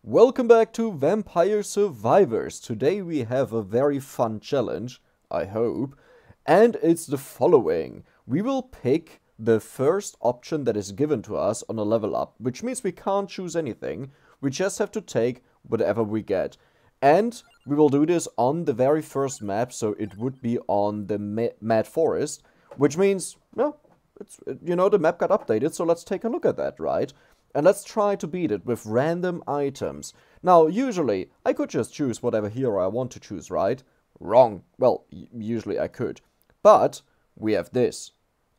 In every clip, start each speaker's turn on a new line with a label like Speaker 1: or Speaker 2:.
Speaker 1: Welcome back to Vampire Survivors. Today we have a very fun challenge, I hope, and it's the following. We will pick the first option that is given to us on a level up, which means we can't choose anything. We just have to take whatever we get. And we will do this on the very first map, so it would be on the Mad Forest, which means, well, the map got updated, so let's take a look at that, right? And let's try to beat it with random items. Now, usually, I could just choose whatever hero I want to choose, right? Wrong. Well, usually I could. But we have this.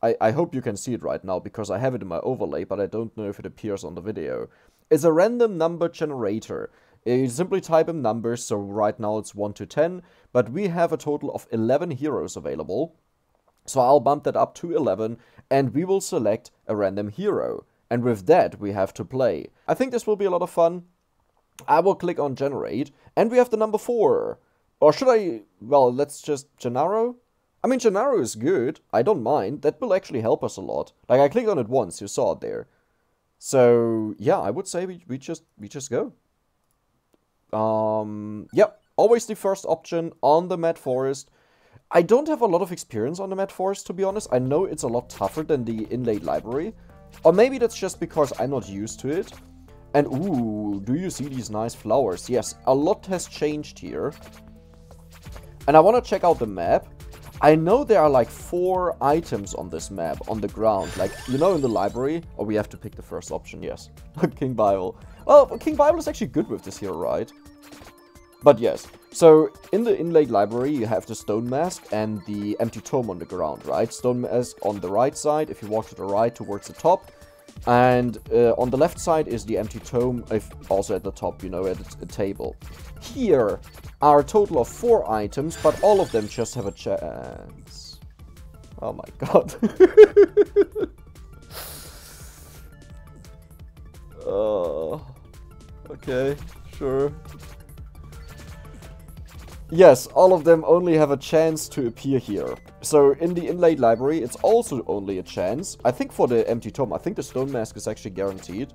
Speaker 1: I hope you can see it right now, because I have it in my overlay, but I don't know if it appears on the video. It's a random number generator. You simply type in numbers, so right now it's 1 to 10, but we have a total of 11 heroes available. So I'll bump that up to 11, and we will select a random hero. And with that, we have to play. I think this will be a lot of fun. I will click on generate, and we have the number 4. Or should I, well, let's just Gennaro? I mean, Gennaro is good. I don't mind. That will actually help us a lot. Like, I clicked on it once, you saw it there. So, yeah, I would say we just go. Yep, always the first option on the Mad Forest. I don't have a lot of experience on the Mad Forest, to be honest. I know it's a lot tougher than the inlaid library. Or maybe that's just because I'm not used to it. And ooh, do you see these nice flowers? Yes, a lot has changed here. And I want to check out the map. I know there are like 4 items on this map, on the ground. Like, you know, in the library. Or we have to pick the first option, yes. King Bible. Well, King Bible is actually good with this hero, right? But yes, so in the inlaid library you have the stone mask and the empty tome on the ground, right? Stone mask on the right side, if you walk to the right towards the top. And on the left side is the empty tome, also at the top, you know, at a table. Here are a total of 4 items, but all of them just have a chance. Oh my god. Okay, sure. Yes, all of them only have a chance to appear here. So in the inlaid library, it's also only a chance. I think for the empty tome, I think the stone mask is actually guaranteed.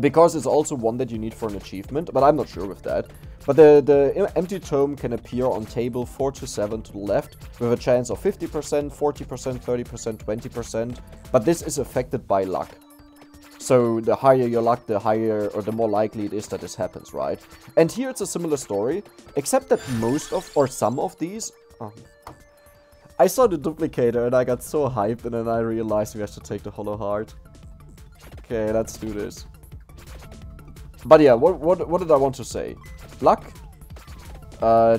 Speaker 1: Because it's also one that you need for an achievement, but I'm not sure with that. But the empty tome can appear on table 4 to 7 to the left, with a chance of 50%, 40%, 30%, 20%. But this is affected by luck. So the higher your luck, the higher or the more likely it is that this happens, right? And here it's a similar story, except that most of, or some of these... Oh. I saw the duplicator and I got so hyped, and then I realized we have to take the hollow heart. Okay, let's do this. But yeah, what did I want to say? Luck?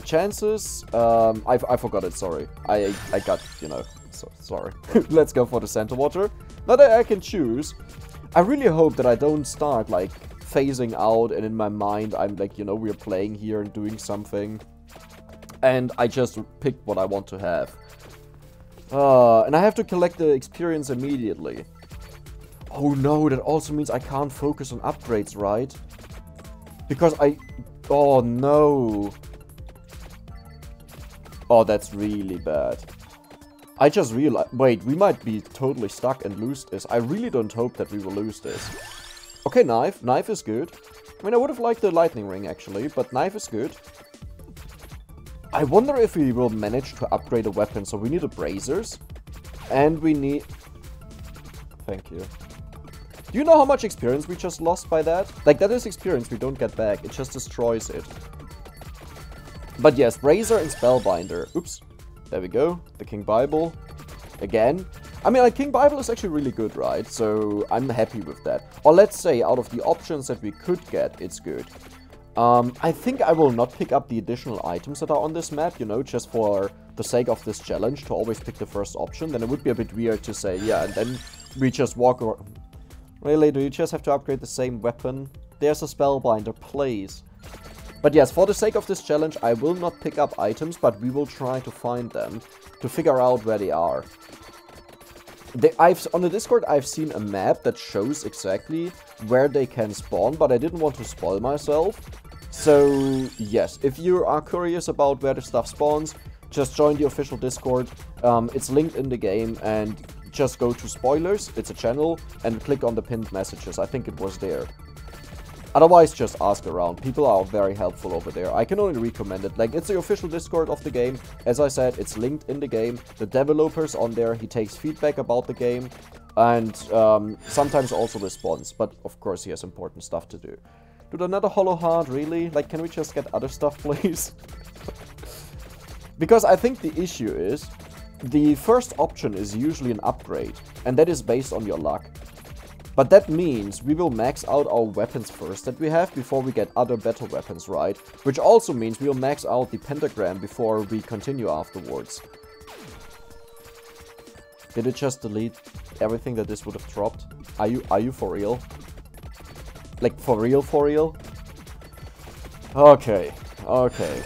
Speaker 1: Chances? I forgot it, sorry. I got, you know, so, sorry. Let's go for the center water. Now that I can choose... I really hope that I don't start, like, phasing out and in my mind I'm like, you know, we're playing here and doing something. And I just pick what I want to have. And I have to collect the experience immediately. Oh no, that also means I can't focus on upgrades, right? Because oh no. Oh, that's really bad. I just realized... Wait, we might be totally stuck and lose this. I really don't hope that we will lose this. Okay, knife. Knife is good. I mean, I would have liked the lightning ring, actually, but knife is good. I wonder if we will manage to upgrade a weapon. So we need a bracers. And we need... Thank you. Do you know how much experience we just lost by that? Like, that is experience we don't get back. It just destroys it. But yes, bracer and spellbinder. Oops. There we go, the King Bible, again. I mean, like, King Bible is actually really good, right? So, I'm happy with that. Or let's say, out of the options that we could get, it's good. I think I will not pick up the additional items that are on this map, you know, just for the sake of this challenge, to always pick the first option. Then it would be a bit weird to say, yeah, and then we just walk around. Really, do you just have to upgrade the same weapon? There's a spellbinder, please. But yes, for the sake of this challenge, I will not pick up items, but we will try to find them, to figure out where they are. On the Discord, I've seen a map that shows exactly where they can spawn, but I didn't want to spoil myself. So, yes, if you are curious about where the stuff spawns, just join the official Discord. It's linked in the game, and just go to spoilers, it's a channel, and click on the pinned messages. I think it was there. Otherwise, just ask around. People are very helpful over there. I can only recommend it. Like, it's the official Discord of the game. As I said, it's linked in the game. The developer's on there. He takes feedback about the game. And sometimes also responds. But, of course, he has important stuff to do. Dude, another hollow heart, really? Like, can we just get other stuff, please? Because I think the issue is, the first option is usually an upgrade. And that is based on your luck. But that means we will max out our weapons first that we have before we get other better weapons, right? Which also means we'll max out the pentagram before we continue afterwards. Did it just delete everything that this would have dropped? Are you for real? Like, for real, for real? Okay, okay.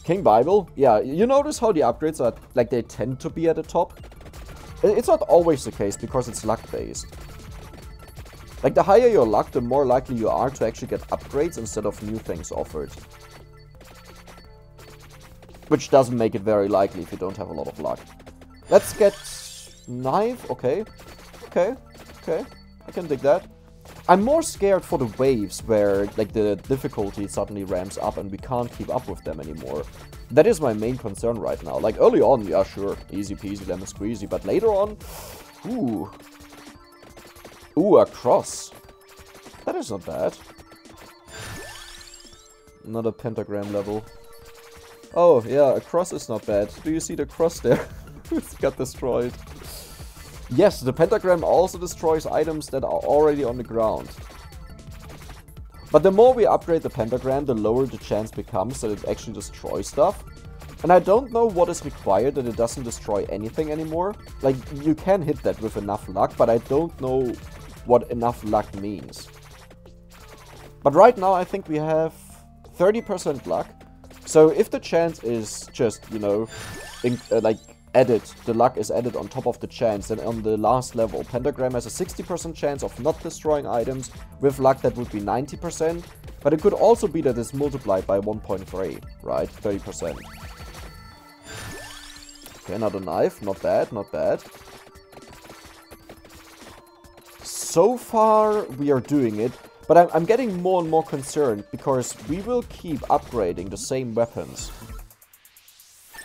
Speaker 1: King Bible? Yeah, you notice how the upgrades are, like, they tend to be at the top? It's not always the case because it's luck-based. Like, the higher your luck, the more likely you are to actually get upgrades instead of new things offered. Which doesn't make it very likely if you don't have a lot of luck. Let's get knife. Okay. Okay. Okay. I can dig that. I'm more scared for the waves where, like, the difficulty suddenly ramps up and we can't keep up with them anymore. That is my main concern right now. Like, early on, yeah, sure. Easy peasy, lemon squeezy. But later on, ooh. Ooh, a cross. That is not bad. Another pentagram level. Oh, yeah, a cross is not bad. Do you see the cross there? It got destroyed. Yes, the pentagram also destroys items that are already on the ground. But the more we upgrade the pentagram, the lower the chance becomes that it actually destroys stuff. And I don't know what is required that it doesn't destroy anything anymore. Like, you can hit that with enough luck, but I don't know what enough luck means. But right now I think we have 30% luck. So if the chance is just, you know, like added, the luck is added on top of the chance, then on the last level, pentagram has a 60% chance of not destroying items. With luck that would be 90%. But it could also be that it's multiplied by 1.3, right? 30%. Okay, another knife. Not bad, not bad. So far, we are doing it, but I'm getting more and more concerned because we will keep upgrading the same weapons.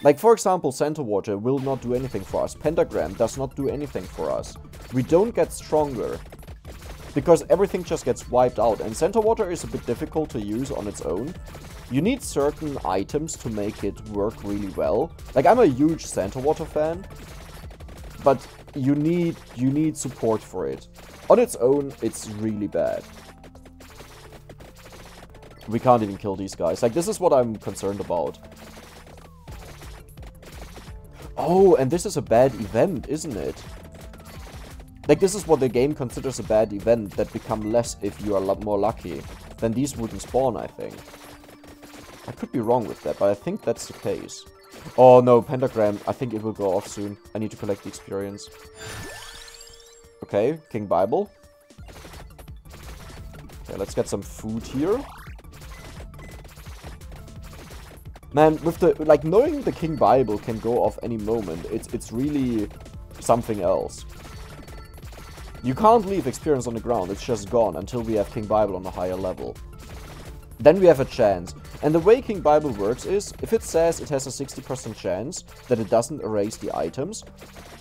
Speaker 1: Like, for example, Center Water will not do anything for us. Pentagram does not do anything for us. We don't get stronger because everything just gets wiped out. And Center Water is a bit difficult to use on its own. You need certain items to make it work really well. Like, I'm a huge Center Water fan, but you need support for it. On its own, it's really bad. We can't even kill these guys. Like, this is what I'm concerned about. Oh, and this is a bad event, isn't it? Like, this is what the game considers a bad event that become less if you are a lot more lucky. Then these wouldn't spawn, I think. I could be wrong with that, but I think that's the case. Oh no, pentagram. I think it will go off soon. I need to collect the experience. Okay, King Bible. Okay, let's get some food here. Man, with the, like, knowing the King Bible can go off any moment, it's really something else. You can't leave experience on the ground, it's just gone until we have King Bible on a higher level. Then we have a chance. And the way King Bible works is, if it says it has a 60% chance that it doesn't erase the items,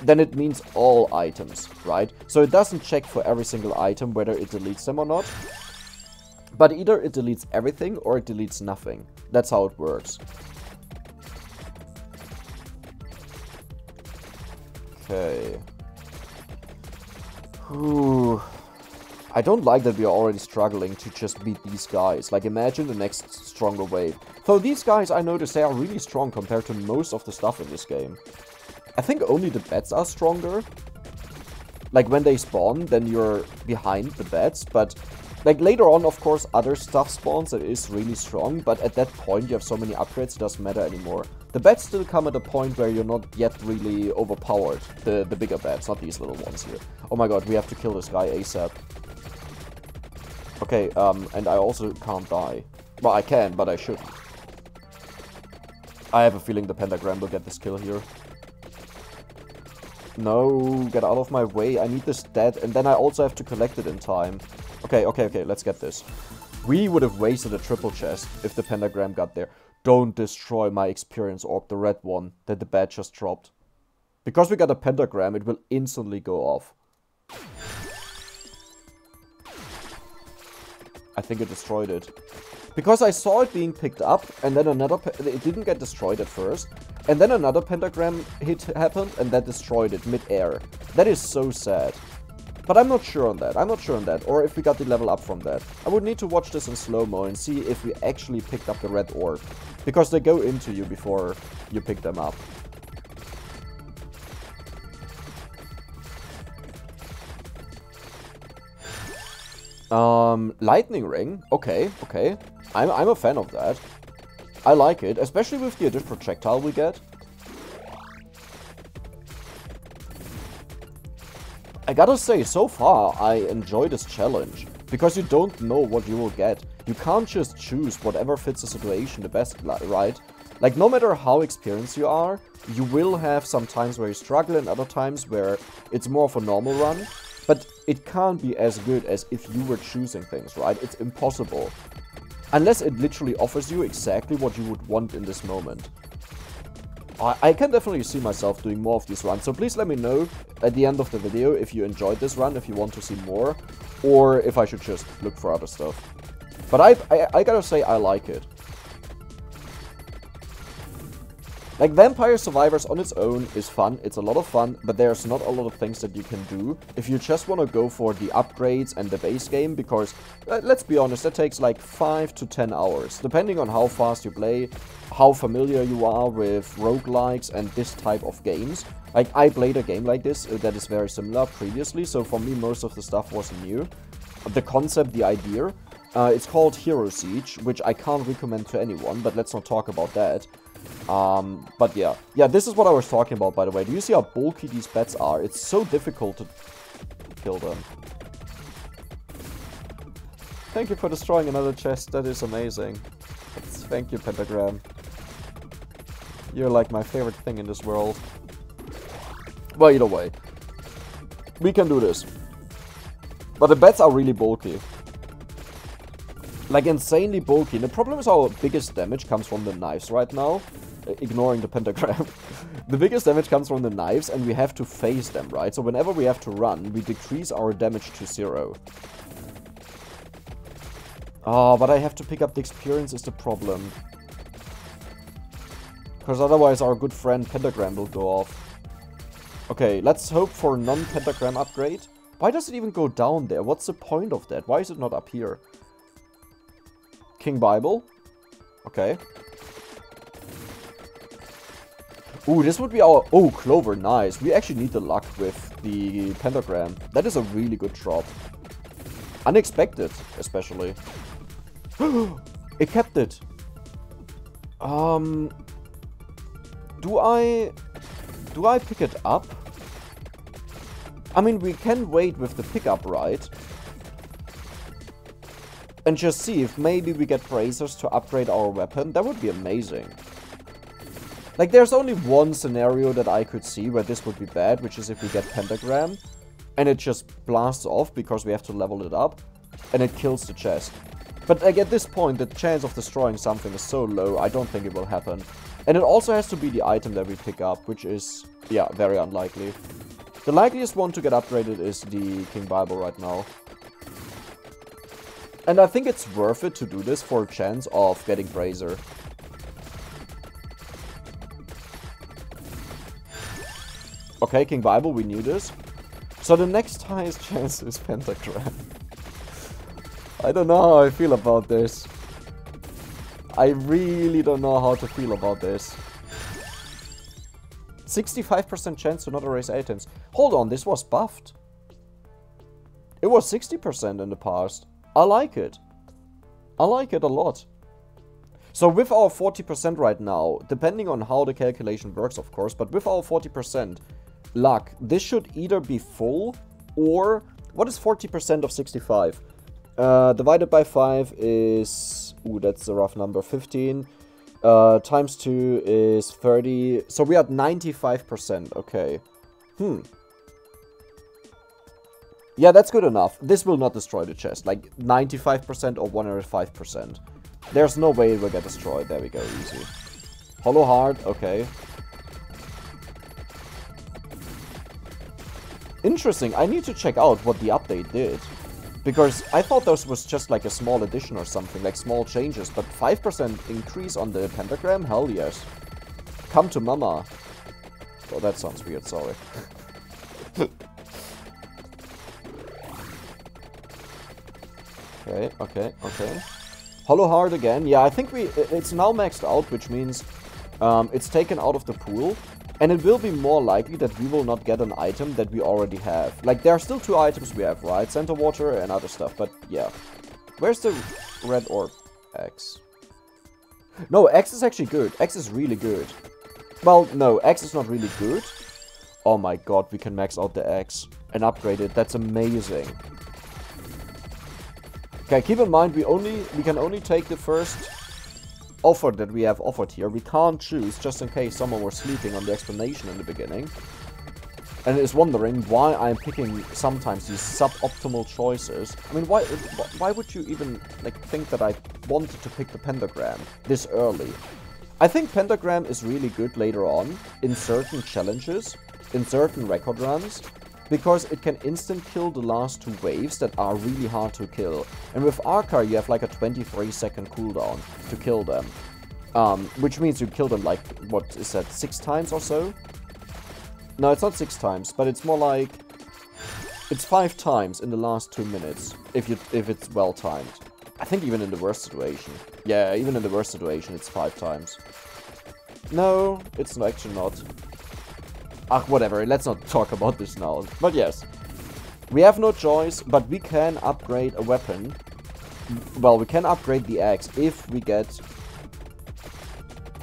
Speaker 1: then it means all items, right? So it doesn't check for every single item whether it deletes them or not. But either it deletes everything or it deletes nothing. That's how it works. Okay. Whew. I don't like that we are already struggling to just beat these guys. Like, imagine the next stronger wave. So these guys, I noticed they are really strong compared to most of the stuff in this game. I think only the bats are stronger. Like, when they spawn, then you're behind the bats. But, like, later on, of course, other stuff spawns that is really strong. But at that point, you have so many upgrades, it doesn't matter anymore. The bats still come at a point where you're not yet really overpowered. The bigger bats, not these little ones here. Oh my god, we have to kill this guy ASAP. Okay, and I also can't die. Well, I can, but I shouldn't. I have a feeling the pentagram will get this kill here. No, get out of my way. I need this dead, and then I also have to collect it in time. Okay, okay, okay, let's get this. We would have wasted a triple chest if the pentagram got there. Don't destroy my experience orb, the red one that the bat just dropped. Because we got a pentagram, it will instantly go off. I think it destroyed it. Because I saw it being picked up, and then another... It didn't get destroyed at first. And then another pentagram hit happened, and that destroyed it mid-air. That is so sad. But I'm not sure on that. I'm not sure on that. Or if we got the level up from that. I would need to watch this in slow-mo and see if we actually picked up the red orb. Because they go into you before you pick them up. Lightning ring. Okay, okay. I'm a fan of that. I like it, especially with the additional projectile we get. I gotta say, so far, I enjoy this challenge. Because you don't know what you will get. You can't just choose whatever fits the situation the best, right? Like, no matter how experienced you are, you will have some times where you struggle and other times where it's more of a normal run. But it can't be as good as if you were choosing things, right? It's impossible. Unless it literally offers you exactly what you would want in this moment. I can definitely see myself doing more of these runs, so please let me know at the end of the video if you enjoyed this run, if you want to see more, or if I should just look for other stuff. But I gotta say, I like it. Like, Vampire Survivors on its own is fun, it's a lot of fun, but there's not a lot of things that you can do if you just want to go for the upgrades and the base game, because, let's be honest, that takes like 5 to 10 hours, depending on how fast you play, how familiar you are with roguelikes and this type of games. Like, I played a game like this that is very similar previously, so for me most of the stuff was new. The concept, the idea, it's called Hero Siege, which I can't recommend to anyone, but let's not talk about that. But yeah. Yeah, this is what I was talking about, by the way. Do you see how bulky these bats are? It's so difficult to kill them. Thank you for destroying another chest. That is amazing. Thank you, Pentagram. You're like my favorite thing in this world. Well, either way. We can do this. But the bats are really bulky. Like, insanely bulky. And the problem is our biggest damage comes from the knives right now. Ignoring the pentagram. The biggest damage comes from the knives, and we have to phase them, right? So whenever we have to run, we decrease our damage to 0. Oh, but I have to pick up the experience is the problem. Because otherwise our good friend Pentagram will go off. Okay, let's hope for non-Pentagram upgrade. Why does it even go down there? What's the point of that? Why is it not up here? King Bible. Okay. Ooh, this would be our... Oh, Clover, nice. We actually need the luck with the Pentagram. That is a really good drop. Unexpected, especially. It kept it. Do I pick it up? I mean, we can wait with the pickup, right? And just see if maybe we get bracers to upgrade our weapon. That would be amazing. Like, there's only one scenario that I could see where this would be bad, which is if we get Pentagram, and it just blasts off because we have to level it up, and it kills the chest. But like, at this point, the chance of destroying something is so low, I don't think it will happen. And it also has to be the item that we pick up, which is, yeah, very unlikely. The likeliest one to get upgraded is the King Bible right now. And I think it's worth it to do this for a chance of getting Brazier. Okay, King Bible, we knew this. So the next highest chance is Pentagram. I don't know how I feel about this. I really don't know how to feel about this. 65% chance to not erase items. Hold on, this was buffed. It was 60% in the past. I like it. I like it a lot. So with our 40% right now, depending on how the calculation works, of course, but with our 40% luck, this should either be full or... What is 40% of 65? Divided by 5 is... Ooh, that's a rough number. 15. Times 2 is 30. So we are at 95%. Okay. Yeah, that's good enough. This will not destroy the chest. Like 95% or 105%. There's no way it will get destroyed. There we go, easy. Hollow heart, okay. Interesting, I need to check out what the update did. Because I thought this was just like a small addition or something, like small changes. But 5% increase on the pentagram? Hell yes. Come to mama. Oh, that sounds weird, sorry. Okay. Hollow heart again. Yeah, I think it's now maxed out, which means it's taken out of the pool. And it will be more likely that we will not get an item that we already have. Like, there are still 2 items we have, right? Center water and other stuff, but yeah. Where's the red orb? X. No, X is actually good. X is really good. Well, no, X is not really good. Oh my god, we can max out the X and upgrade it. That's amazing. Okay, keep in mind, we can only take the first offer that we have offered here. We can't choose, just in case someone was sleeping on the explanation in the beginning and is wondering why I'm picking sometimes these suboptimal choices. I mean, why would you even like think that I wanted to pick the pentagram this early? I think pentagram is really good later on in certain challenges, in certain record runs, because it can instant kill the last 2 waves that are really hard to kill. And with Arca, you have like a 23-second cooldown to kill them. Which means you kill them like, what is that, 6 times or so? No, it's not 6 times, but it's more like... It's 5 times in the last 2 minutes, if it's well timed. I think even in the worst situation. Yeah, even in the worst situation, it's 5 times. No, it's actually not. Ah, whatever, let's not talk about this now. But yes, we have no choice, but we can upgrade a weapon. Well, we can upgrade the axe if we get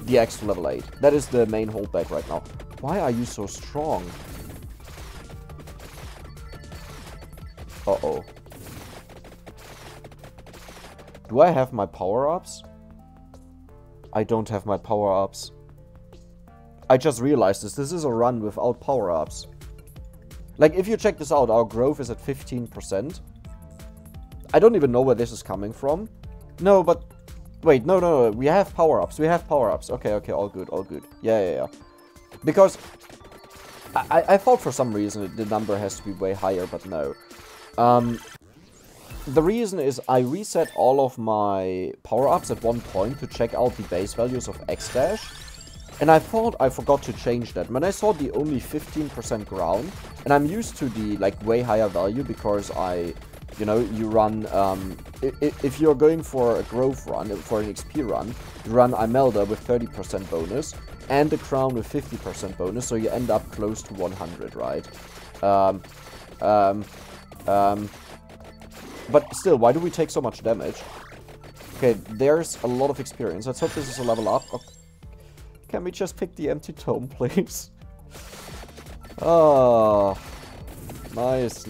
Speaker 1: the axe to level 8. That is the main holdback right now. Why are you so strong? Uh-oh. Do I have my power-ups? I don't have my power-ups. I just realized this. This is a run without power-ups. Like, if you check this out, our growth is at 15%. I don't even know where this is coming from. No, but... Wait, no. We have power-ups. We have power-ups. Okay, all good. Yeah. Because... I thought for some reason the number has to be way higher, but no. The reason is I reset all of my power-ups at one point to check out the base values of X-Dash. And I thought I forgot to change that. When I saw the only 15% ground, and I'm used to the like way higher value because you run, if you're going for a growth run, for an XP run, you run Imelda with 30% bonus, and the crown with 50% bonus, so you end up close to 100, right? But still, why do we take so much damage? Okay, there's a lot of experience. Let's hope this is a level up. Okay. Can we just pick the empty tome, please? Oh, nice.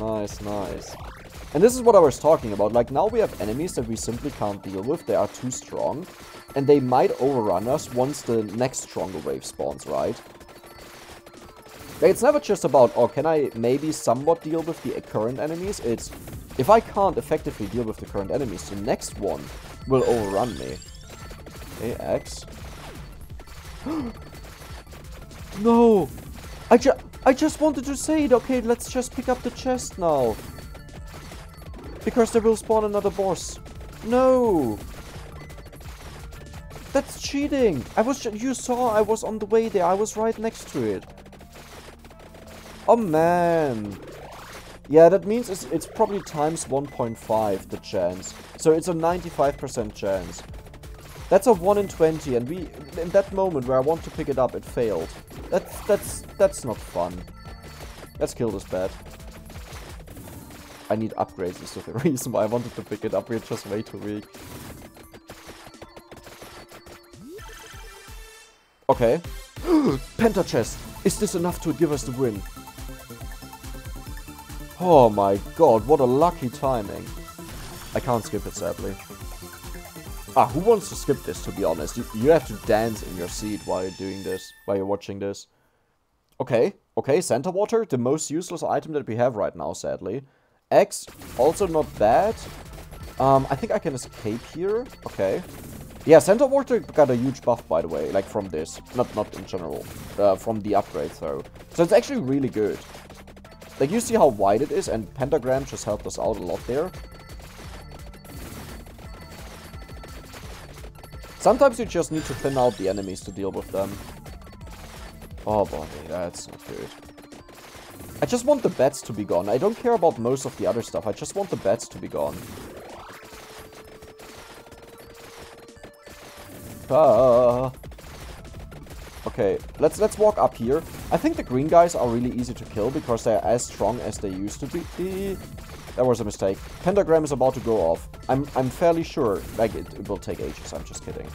Speaker 1: And this is what I was talking about. Like, now we have enemies that we simply can't deal with. They are too strong. And they might overrun us once the next stronger wave spawns, right? Like, it's never just about, oh, can I maybe somewhat deal with the current enemies? It's, if I can't effectively deal with the current enemies, the next one will overrun me. Okay, X. No! I just wanted to say it. Okay, let's just pick up the chest now. Because there will spawn another boss. No! That's cheating! You saw I was on the way there. I was right next to it. Oh man. Yeah, that means it's probably times 1.5 the chance. So it's a 95% chance. That's a 1 in 20, and in that moment where I want to pick it up, it failed. That's not fun. Let's kill this bat. I need upgrades, is the reason why I wanted to pick it up. We're just way too weak. Okay. Penta chest! Is this enough to give us the win? Oh my god, what a lucky timing. I can't skip it, sadly. Ah, who wants to skip this, to be honest? You have to dance in your seat while you're doing this, while you're watching this. Okay, Center Water, the most useless item that we have right now, sadly. X, also not bad. I think I can escape here. Okay. Yeah, Center Water got a huge buff, by the way, like from this. Not in general. From the upgrade, though. So it's actually really good. Like, you see how wide it is, and Pentagram just helped us out a lot there. Sometimes you just need to thin out the enemies to deal with them. Oh boy, that's not good. I just want the bats to be gone. I don't care about most of the other stuff. I just want the bats to be gone. Okay, let's walk up here. I think the green guys are really easy to kill because they're as strong as they used to be. That was a mistake. Pentagram is about to go off. I'm fairly sure. Like, it will take ages. I'm just kidding.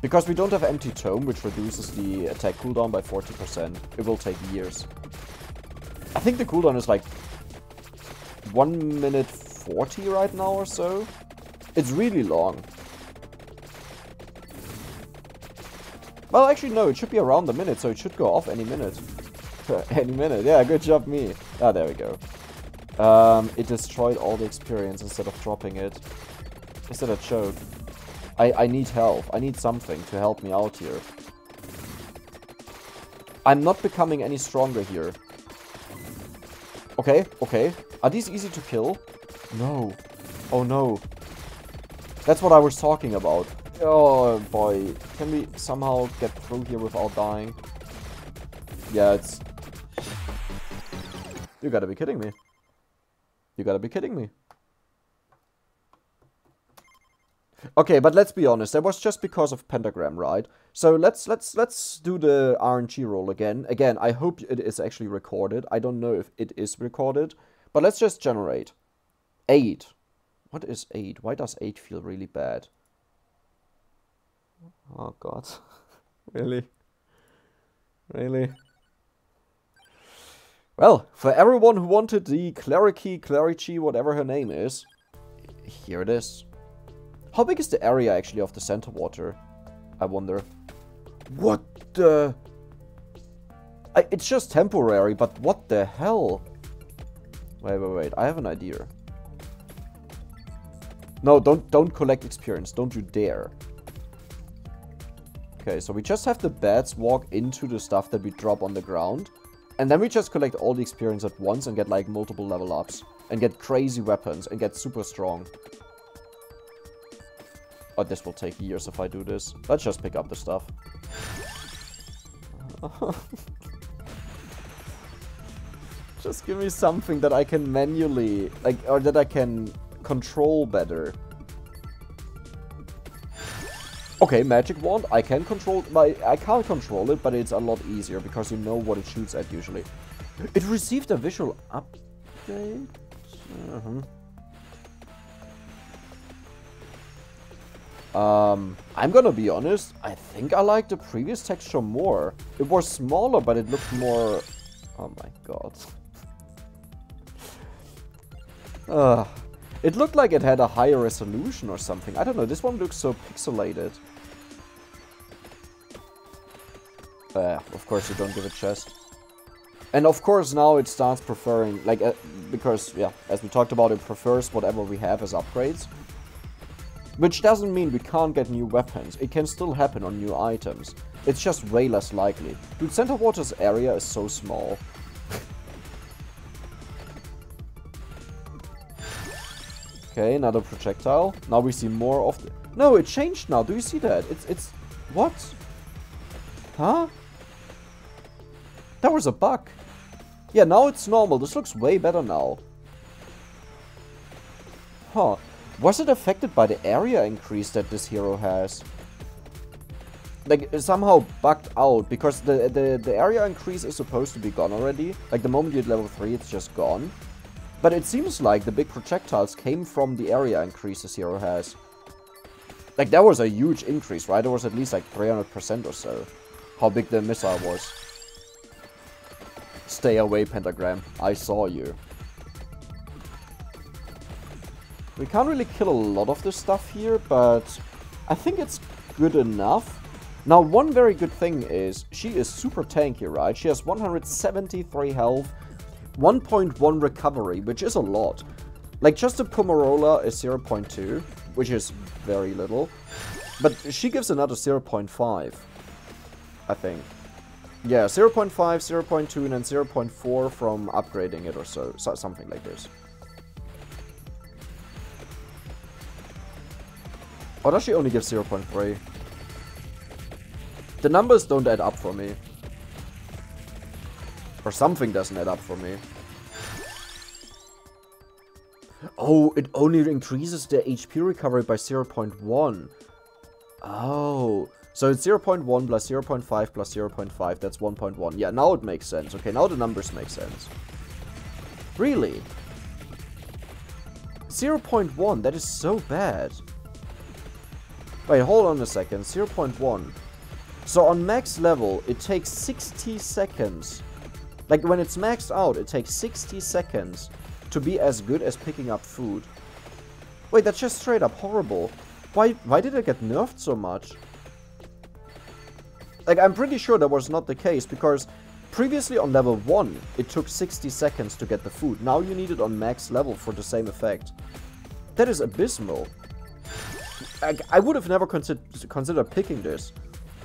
Speaker 1: Because we don't have Empty Tome, which reduces the attack cooldown by 40%. It will take years. I think the cooldown is like 1 minute 40 right now or so. It's really long. Well, actually, no. It should be around a minute, so it should go off any minute. Any minute. Yeah, good job, me. Ah, there we go. It destroyed all the experience instead of dropping it. Is that a joke? I need help. I need something to help me out here. I'm not becoming any stronger here. Okay, okay. Are these easy to kill? No. Oh no. That's what I was talking about. Oh boy. Can we somehow get through here without dying? Yeah, it's... You gotta be kidding me. You gotta be kidding me. Okay, but let's be honest. That was just because of Pentagram, right? So let's do the RNG roll again. Again, I hope it is actually recorded. I don't know if it is recorded, but let's just generate 8. What is 8? Why does 8 feel really bad? Oh god. Really? Really? Well, for everyone who wanted the Clarici, whatever her name is, here it is. How big is the area actually of the Center Water? I wonder. What the... it's just temporary, but what the hell? Wait. I have an idea. No, don't collect experience. Don't you dare. Okay, so we just have the bats walk into the stuff that we drop on the ground. And then we just collect all the experience at once and get like multiple level ups. And get crazy weapons and get super strong. Oh, this will take years if I do this. Let's just pick up the stuff. Just give me something that I can manually, like, or that I can control better. Okay, magic wand. I can control I can't control it, but it's a lot easier because you know what it shoots at usually. It received a visual update. I'm gonna be honest. I think I like the previous texture more. It was smaller, but it looked more. Oh my god. It looked like it had a higher resolution or something. I don't know. This one looks so pixelated. Of course you don't give a chest. And of course now it starts preferring, like, because, yeah, as we talked about, it prefers whatever we have as upgrades. Which doesn't mean we can't get new weapons. It can still happen on new items. It's just way less likely. Dude, Center Water's area is so small. Okay, another projectile. Now we see more of the... No, it changed now. Do you see that? It's... What? Huh? That was a bug. Yeah, now it's normal. This looks way better now. Huh. Was it affected by the area increase that this hero has? Like, it somehow bugged out, because the area increase is supposed to be gone already. Like, the moment you hit level 3, it's just gone. But it seems like the big projectiles came from the area increase this hero has. Like, that was a huge increase, right? There was at least like 300% or so. How big the missile was. Stay away, Pentagram. I saw you. We can't really kill a lot of this stuff here, but I think it's good enough. Now, one very good thing is, she is super tanky, right? She has 173 health, 1.1 recovery, which is a lot. Like, just a Pomarola is 0.2, which is very little. But she gives another 0.5, I think. Yeah, 0.5, 0.2, and then 0.4 from upgrading it or so something like this. Or does she only give 0.3? The numbers don't add up for me. Or something doesn't add up for me. Oh, it only increases the HP recovery by 0.1. Oh, so it's 0.1 plus 0.5 plus 0.5, that's 1.1. Yeah, now it makes sense. Okay, now the numbers make sense. Really? 0.1, that is so bad. Wait, hold on a second, 0.1. So on max level, it takes 60 seconds. Like, when it's maxed out, it takes 60 seconds to be as good as picking up food. Wait, that's just straight up horrible. Why did it get nerfed so much? Like, I'm pretty sure that was not the case, because previously on level 1, it took 60 seconds to get the food. Now you need it on max level for the same effect. That is abysmal. I would have never considered picking this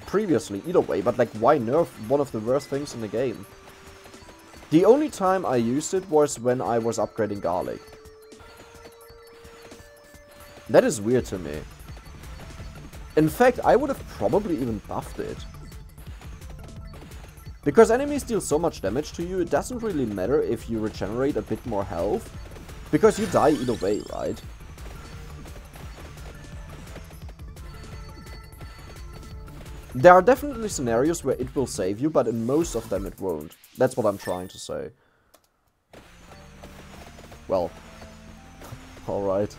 Speaker 1: previously either way, but like, why nerf one of the worst things in the game? The only time I used it was when I was upgrading garlic. That is weird to me. In fact, I would have probably even buffed it. Because enemies deal so much damage to you, it doesn't really matter if you regenerate a bit more health. Because you die either way, right? There are definitely scenarios where it will save you, but in most of them it won't. That's what I'm trying to say. Well. Alright.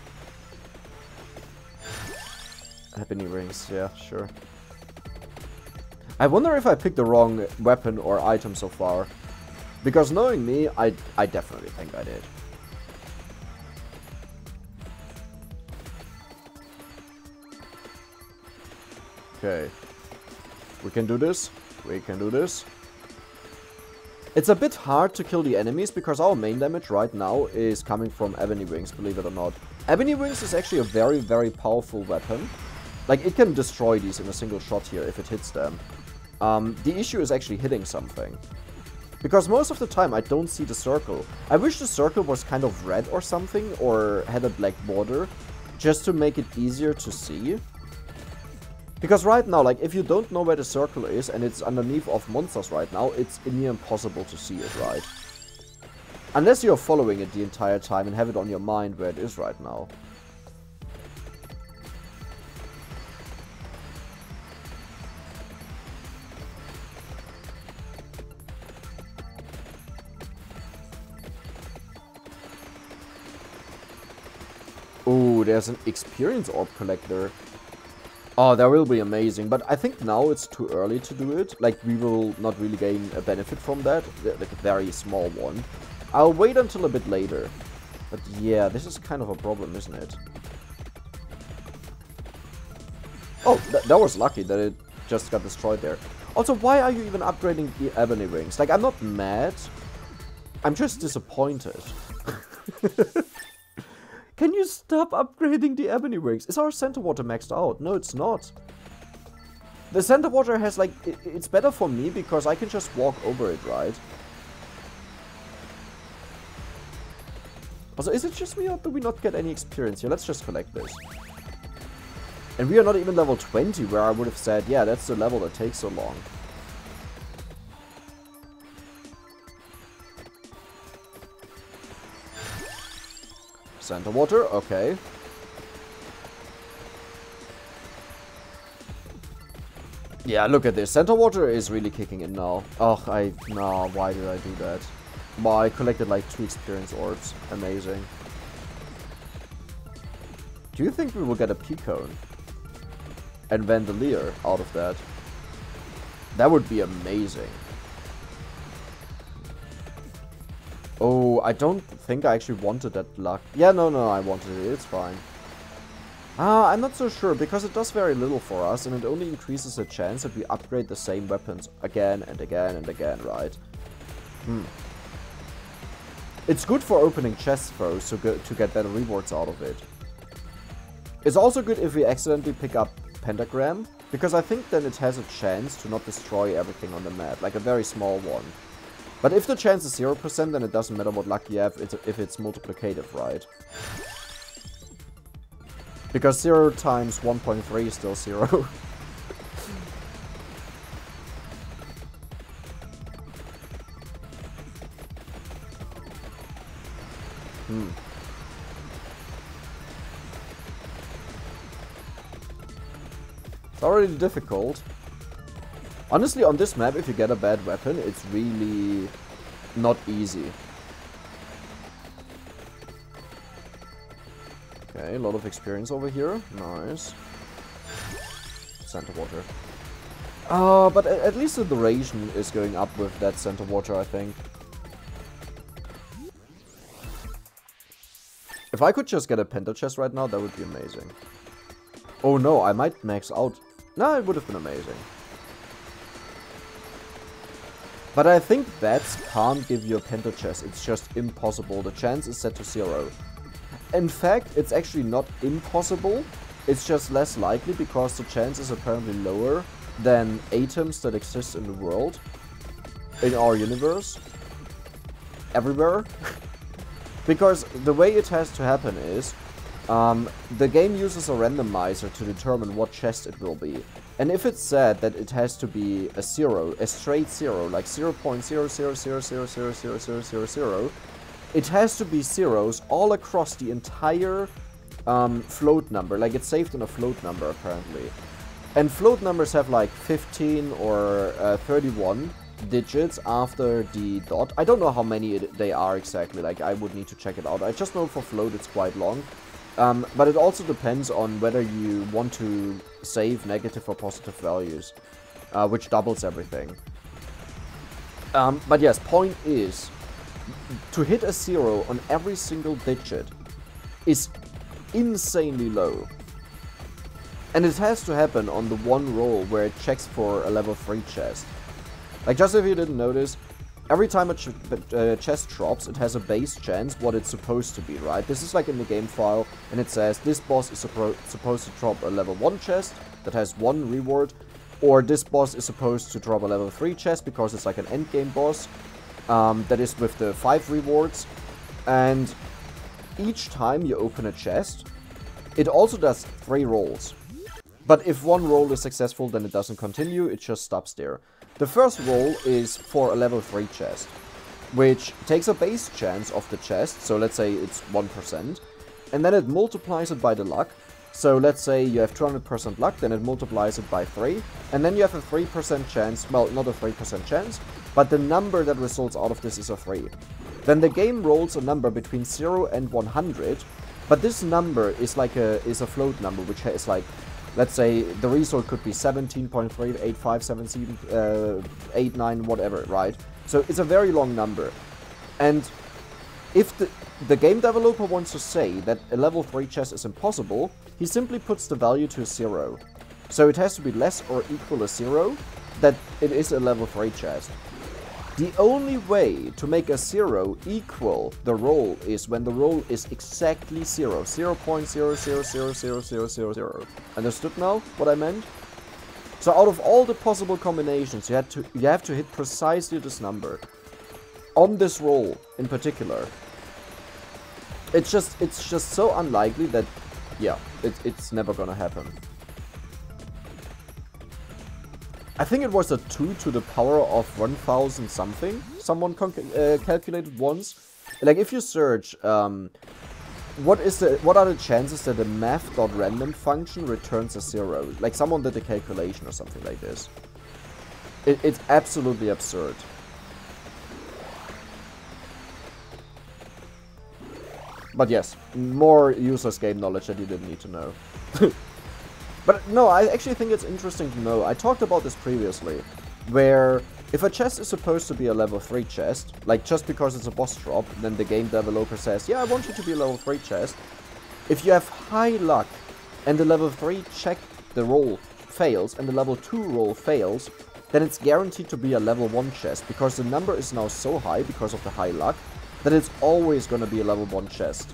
Speaker 1: Ebony rings, yeah, sure. I wonder if I picked the wrong weapon or item so far. Because knowing me, I definitely think I did. Okay. We can do this. We can do this. It's a bit hard to kill the enemies because our main damage right now is coming from Ebony Wings, believe it or not. Ebony Wings is actually a very, very powerful weapon. Like, it can destroy these in a single shot here if it hits them. The issue is actually hitting something. Because most of the time I don't see the circle. I wish the circle was kind of red or something, or had a black border, just to make it easier to see. Because right now, like, if you don't know where the circle is and it's underneath of monsters right now, it's near impossible to see it, right? Unless you're following it the entire time and have it on your mind where it is right now. Oh, there's an experience orb collector. Oh, that will be amazing, but I think now it's too early to do it. Like, we will not really gain a benefit from that, like a very small one. I'll wait until a bit later. But yeah, this is kind of a problem, isn't it? Oh, that was lucky that it just got destroyed there. Also, why are you even upgrading the Ebony Wings? Like, I'm not mad. I'm just disappointed. Can you stop upgrading the Ebony Wings? Is our Center Water maxed out? No, it's not. The Center Water has, like, it's better for me because I can just walk over it, right? Also, is it just me or do we not get any experience here? Let's just collect this. And we are not even level 20, where I would have said, yeah, that's the level that takes so long. Center Water, okay. Yeah, look at this. Center Water is really kicking in now. Oh, no, why did I do that? Well, I collected like 2 experience orbs. Amazing. Do you think we will get a P-Cone? And Vandalier out of that? That would be amazing. Oh, I don't think I actually wanted that luck. Yeah, no, I wanted it. It's fine. I'm not so sure, because it does very little for us, and it only increases the chance that we upgrade the same weapons again and again and again, right? It's good for opening chests though, so to get better rewards out of it. It's also good if we accidentally pick up Pentagram, because I think then it has a chance to not destroy everything on the map, like a very small one. But if the chance is 0%, then it doesn't matter what luck you have if it's multiplicative, right? Because 0 times 1.3 is still 0. It's already difficult. Honestly, on this map, if you get a bad weapon, it's really not easy. Okay, a lot of experience over here. Nice. Center water. But at least the duration is going up with that center water, I think. If I could just get a penta chest right now, that would be amazing. Oh no, I might max out. No, it would have been amazing. But I think bats can't give you a penta chest. It's just impossible. The chance is set to 0. In fact, it's actually not impossible. It's just less likely because the chance is apparently lower than atoms that exist in the world. In our universe. Everywhere. Because the way it has to happen is, the game uses a randomizer to determine what chest it will be. And if it's said that it has to be a 0, a straight 0, like 0.00000000000, it has to be zeros all across the entire float number. Like it's saved in a float number apparently. And float numbers have like 15 or 31 digits after the dot. I don't know how many they are exactly, like I would need to check it out. I just know for float it's quite long. But it also depends on whether you want to save negative or positive values, which doubles everything. But yes, point is, to hit a 0 on every single digit is insanely low. And it has to happen on the one roll where it checks for a level 3 chest. Like, just if you didn't notice, every time a chest drops, it has a base chance what it's supposed to be, right? This is like in the game file, and it says this boss is supposed to drop a level 1 chest that has 1 reward, or this boss is supposed to drop a level 3 chest because it's like an endgame boss that is with the 5 rewards. And each time you open a chest, it also does 3 rolls. But if one roll is successful, then it doesn't continue, it just stops there. The first roll is for a level 3 chest, which takes a base chance of the chest, so let's say it's 1%, and then it multiplies it by the luck. So let's say you have 200% luck, then it multiplies it by 3, and then you have a 3% chance, well, not a 3% chance, but the number that results out of this is a 3. Then the game rolls a number between 0 and 100, but this number is like a float number, which is like, let's say the result could be 17.3857789 whatever, right? So it's a very long number. And if the game developer wants to say that a level 3 chest is impossible, he simply puts the value to 0. So it has to be less or equal to 0 that it is a level 3 chest. The only way to make a 0 equal the roll is when the roll is exactly 0. 0.00000000. Understood now what I meant? So out of all the possible combinations, you have to hit precisely this number. On this roll in particular. It's just so unlikely that, yeah, it's never gonna happen. I think it was a 2 to the power of 1000 something. Someone calculated once. Like if you search, what are the chances that a math.random function returns a 0? Like someone did a calculation or something like this. It's absolutely absurd. But yes, more user's game knowledge that you didn't need to know. But no, I actually think it's interesting to know. I talked about this previously, where if a chest is supposed to be a level 3 chest, like just because it's a boss drop, then the game developer says, yeah, I want you to be a level 3 chest. If you have high luck and the level 3 check the roll fails and the level 2 roll fails, then it's guaranteed to be a level 1 chest, because the number is now so high because of the high luck that it's always gonna be a level 1 chest.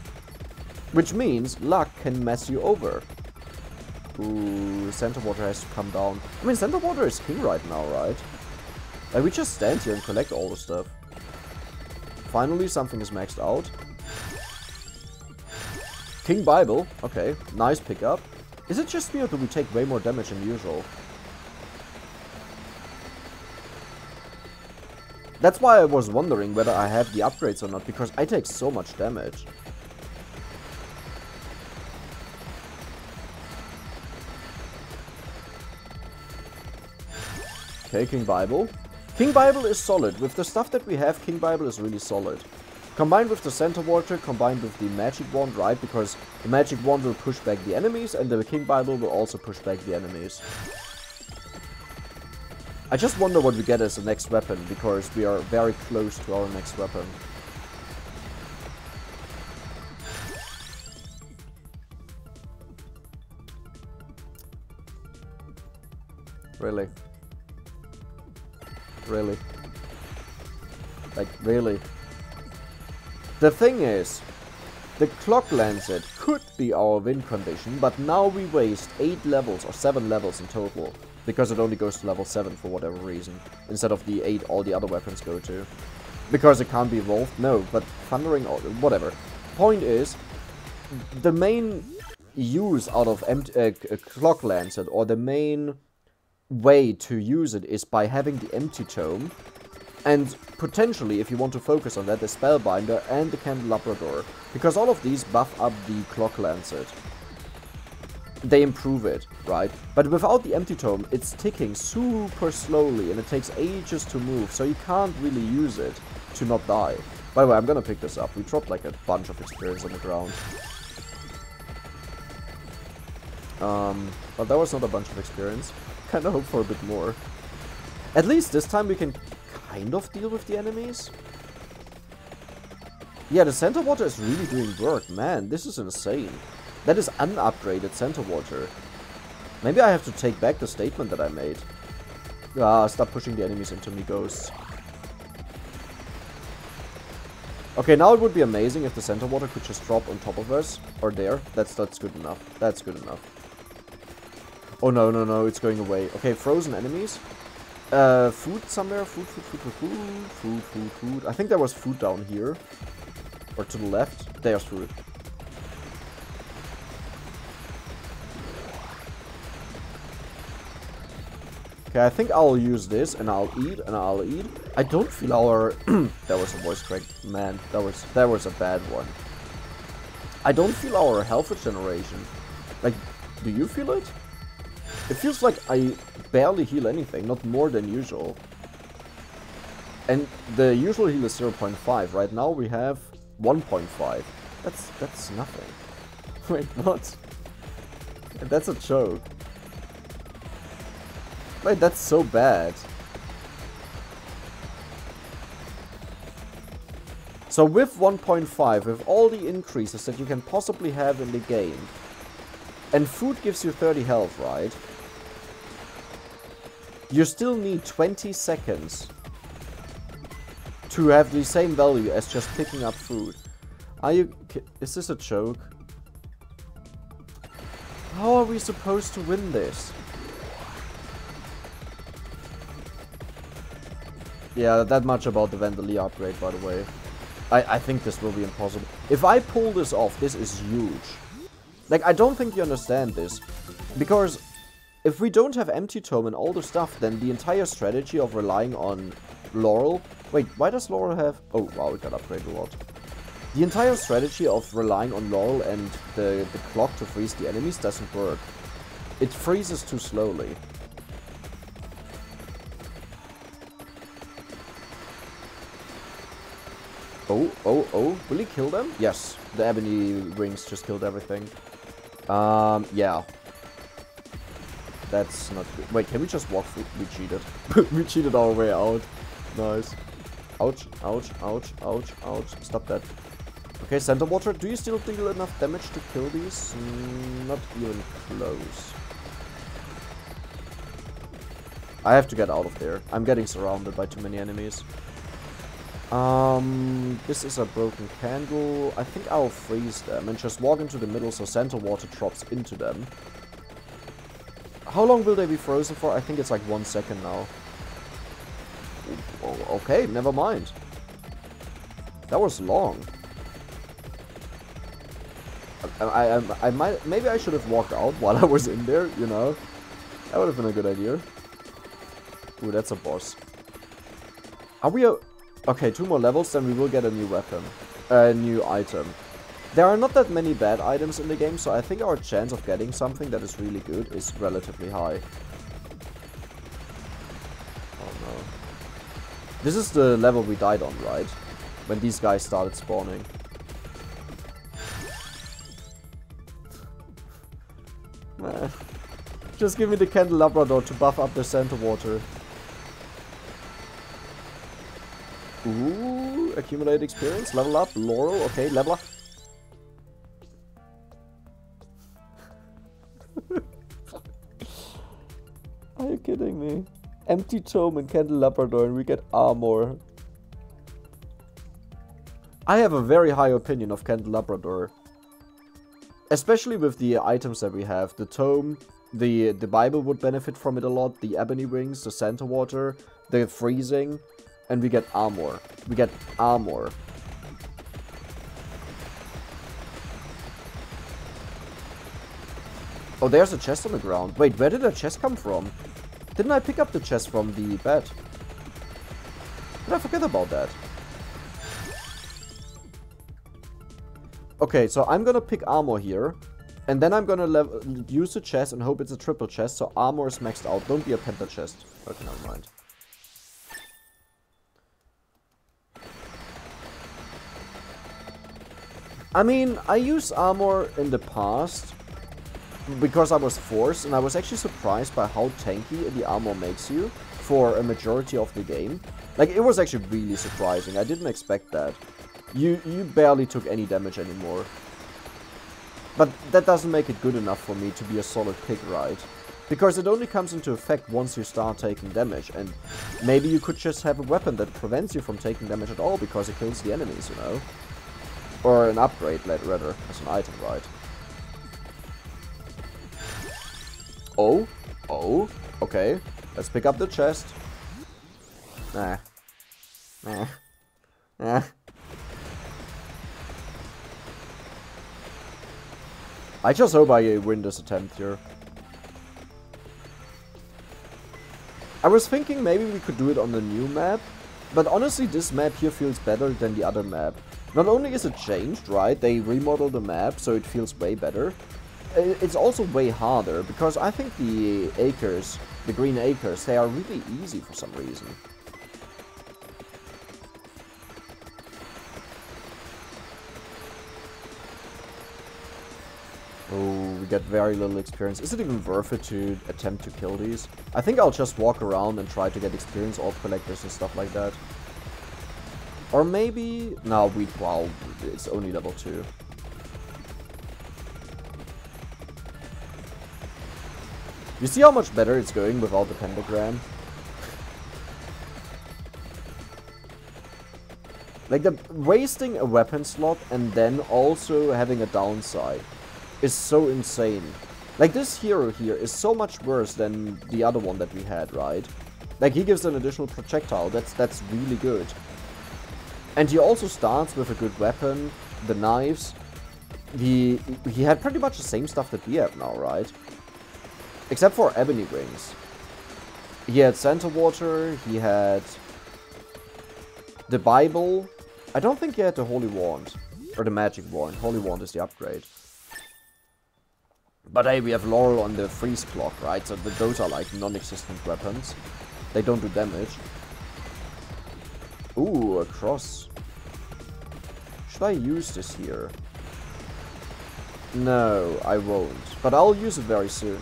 Speaker 1: Which means luck can mess you over. Ooh, Center Water has to come down. I mean, Center Water is king right now, right? Like, we just stand here and collect all the stuff. Finally, something is maxed out. King Bible. Okay, nice pickup. Is it just me or do we take way more damage than usual? That's why I was wondering whether I have the upgrades or not, because I take so much damage. Okay, King Bible. King Bible is solid. With the stuff that we have, King Bible is really solid. Combined with the Center Water, combined with the Magic Wand, right? Because the Magic Wand will push back the enemies, and the King Bible will also push back the enemies. I just wonder what we get as the next weapon, because we are very close to our next weapon. Really? Really? Like, really? The thing is, the Clock Lancet could be our win condition, but now we waste 8 levels or 7 levels in total. Because it only goes to level 7 for whatever reason. Instead of the 8 all the other weapons go to. Because it can't be evolved? No, but Thundering or whatever. Point is, the main use out of Clock Lancet, or the main way to use it, is by having the Empty Tome. And potentially, if you want to focus on that, the Spellbinder and the Candelabrador. Because all of these buff up the Clock Lancet. They improve it, right? But without the Empty Tome, it's ticking super slowly and it takes ages to move, so you can't really use it to not die. By the way, I'm gonna pick this up. We dropped like a bunch of experience on the ground. But that was not a bunch of experience. Kinda hope for a bit more. At least this time we can kind of deal with the enemies. Yeah, the Center Water is really doing work. Man, this is insane. That is unupgraded Center Water. Maybe I have to take back the statement that I made. Ah, stop pushing the enemies into me, ghosts. Okay, now it would be amazing if the Center Water could just drop on top of us. Or there. That's good enough. That's good enough. Oh no, no, no, it's going away. Okay, frozen enemies. Food somewhere. Food. I think there was food down here. Or to the left. There's food. Okay, I think I'll use this, and I'll eat, and I'll eat. I don't feel our... That was a voice crack. Man, that was a bad one. I don't feel our health regeneration. Like, do you feel it? It feels like I barely heal anything, not more than usual. And the usual heal is 0.5. Right now we have 1.5. That's nothing. Wait, what? That's a joke. Wait, that's so bad. So with 1.5, with all the increases that you can possibly have in the game, and food gives you 30 health, right? You still need 20 seconds to have the same value as just picking up food. Is this a joke? How are we supposed to win this? Yeah, that much about the Vandalia upgrade, by the way. I think this will be impossible. If I pull this off, this is huge. Like, I don't think you understand this. Because if we don't have Empty Tome and all the stuff, then the entire strategy of relying on Laurel... Wait, why does Laurel have... Oh, wow, it got upgraded a lot. The entire strategy of relying on Laurel and the clock to freeze the enemies doesn't work. It freezes too slowly. Oh, will he kill them? Yes, the ebony rings just killed everything. Yeah. That's not good. Wait, can we just walk through? We cheated. We cheated our way out. Nice. Ouch, ouch, ouch, ouch, ouch. Stop that. Okay, Center Water, do you still deal enough damage to kill these? Not even close. I have to get out of there. I'm getting surrounded by too many enemies. This is a broken candle. I think I'll freeze them and just walk into the middle so center water drops into them. How long will they be frozen for? I think it's like 1 second now. Oh, okay, never mind. That was long. I might, maybe I should have walked out while I was in there, you know. That would have been a good idea. Ooh, that's a boss. Are we okay, 2 more levels, then we will get a new weapon. A new item. There are not that many bad items in the game, so I think our chance of getting something that is really good is relatively high. Oh no. This is the level we died on, right? When these guys started spawning. Just give me the candelabra to buff up the center water. Ooh, accumulate experience, level up, laurel, okay, level up. Are you kidding me? Empty tome and candelabra and we get armor. I have a very high opinion of candelabra. Especially with the items that we have. The tome, the Bible would benefit from it a lot. The ebony wings, the center water, the freezing. And we get armor. We get armor. Oh, there's a chest on the ground. Wait, where did that chest come from? Didn't I pick up the chest from the bed? Did I forget about that? Okay, so I'm gonna pick armor here. And then I'm gonna use the chest and hope it's a triple chest, so armor is maxed out. Don't be a penta chest. Okay, never mind. I mean, I used armor in the past because I was forced, and I was actually surprised by how tanky the armor makes you for a majority of the game. Like, it was actually really surprising. I didn't expect that. You barely took any damage anymore. But that doesn't make it good enough for me to be a solid pick, right? Because it only comes into effect once you start taking damage, and maybe you could just have a weapon that prevents you from taking damage at all because it kills the enemies, you know? Or an upgrade, rather, as an item, right? Oh, okay. Let's pick up the chest. Nah. I just hope I win this attempt here. I was thinking maybe we could do it on the new map, but honestly this map here feels better than the other map. Not only is it changed, right, they remodeled the map so it feels way better. It's also way harder, because I think the acres, the green acres, they are really easy for some reason. Oh, we get very little experience. Is it even worth it to attempt to kill these? I think I'll just walk around and try to get experience orb collectors and stuff like that. Or maybe... No, wow, it's only level 2. You see how much better it's going without the pentagram? Like, wasting a weapon slot and then also having a downside is so insane. Like, this hero here is so much worse than the other one that we had, right? Like, he gives an additional projectile, that's really good. And he also starts with a good weapon, the knives. He had pretty much the same stuff that we have now, right? Except for ebony wings. He had center water, he had the Bible. I don't think he had the holy wand, or the magic wand. Holy wand is the upgrade. But hey, we have laurel on the freeze clock, right? So those are like non-existent weapons. They don't do damage. Ooh, a cross. Should I use this here? No, I won't. But I'll use it very soon.